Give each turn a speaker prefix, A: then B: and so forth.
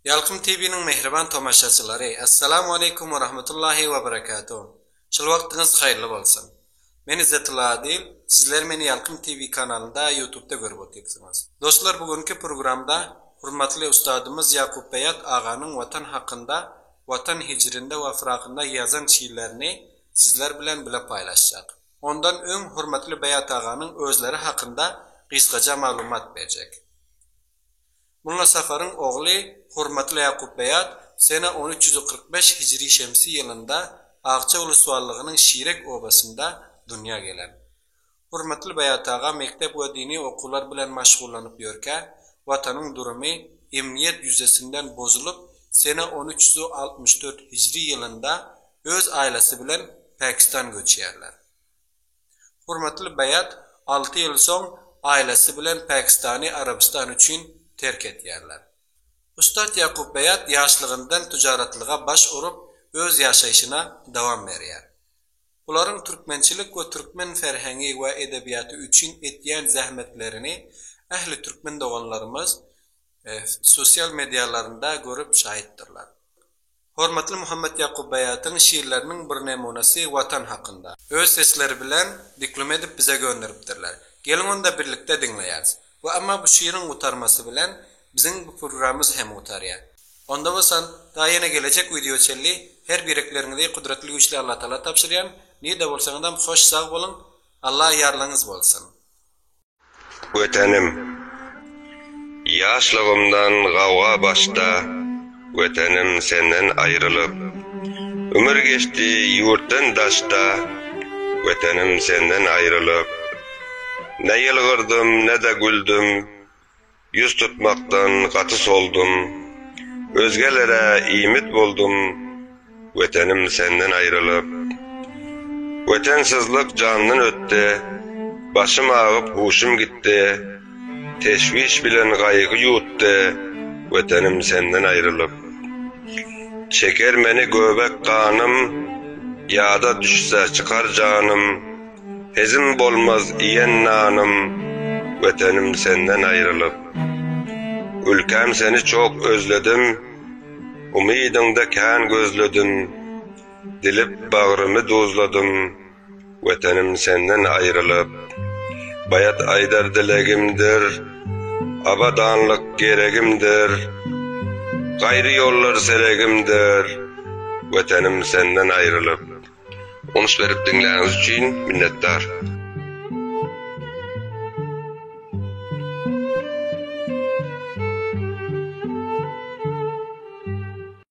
A: Yalqım TV'nin mehriban tomaşaçıları, assalamu alaikum wa rahmatullahi wa barakatuh. Şol wagtyňyz haýyrly bolsun. Men İzzetullah Adil, sizler meni Yalqım TV kanalında YouTube'da görüp otyapsyňyz. Dostlar, bugünkü programda hurmatly ustadymyz Yakup Beyat aganyň watan hakynda, watan hicrinde we firaqynda ýazan şiirlerini sizler bilen bile paýlaşjak. Ondan öň hurmatly Beyat aganyň özleri hakynda gysgaça maglumat berjek. Mulla Safar'ın oğlu hurmatly Yakup Beyat sene 1345 Hicri Şemsi yılında Ağça Ulusuallygynyň Şirek obasında dünya gelen. Hurmatly Beyat ağa mektep we dini okular bilen maşgullanyp ýörkä, watanyň durumy emniyet ýüzesinden bozulup sene 1364 Hicri yılında öz ailesi bilen Pakistan göçýärler. Hurmatly Beyat 6 ýyl soň ailesi bilen Pakistany Arabistan üçin terk etýärler. Ustad Yakup Beyat ýaşlygyndan tijaratlyga baş urup öz ýaşaýyşyna dawam berýär. Olaryň türkmençilik we türkmen ferhengi we edebiýaty üçin etýän zähmetlerini ähli türkmen doganlarymyz sosial medialarynda görüp şahitdirler. Hormatly Muhammed Yakup Beyatyň şiirleriniň bir nemunasy watan hakynda. Öz sesleri bilen diklom edip bize gönderipdirler. Gelin onda birlikde dinleýäris. Ve ama bu şiirin utarması bilen bizim bu programımız hem utarya. Onda bolsan daha yine gelecek video çelli her bireklerinizi kudretli güçlü Allah Teala tapşıryan. Ni de bolsaňyzam hoş sağ bolun. Allah yarlaňyz bolsun.
B: Wetenim ýaşlygymdan gawga başda wetenim senden aýrylyp ömür geçti ýurtdan daşda wetenim senden aýrylyp ne yılgırdım ne de güldüm, yüz tutmaktan katı soldum, özgelere imit buldum, vetenim senden ayrılıp. Vetensizlik candan öttü, başım ağıp huşum gitti, teşviş bilen gaýgy ýutdy, vetenim senden ayrılıp. Çeker meni göbek kanım, ýa-da düşse çıkar canım, hezim bolmaz iyen nanım, vetenim senden ayrılıp. Ülkem seni çok özledim, umidinde kän gözledim, dilip bağrımı dozladım, vetenim senden ayrılıp. Bayat aydar dilegimdir, abadanlık geregimdir, gayri yollar seregimdir, vetenim senden ayrılıp. Onu verip dinlediğiniz için minnettar.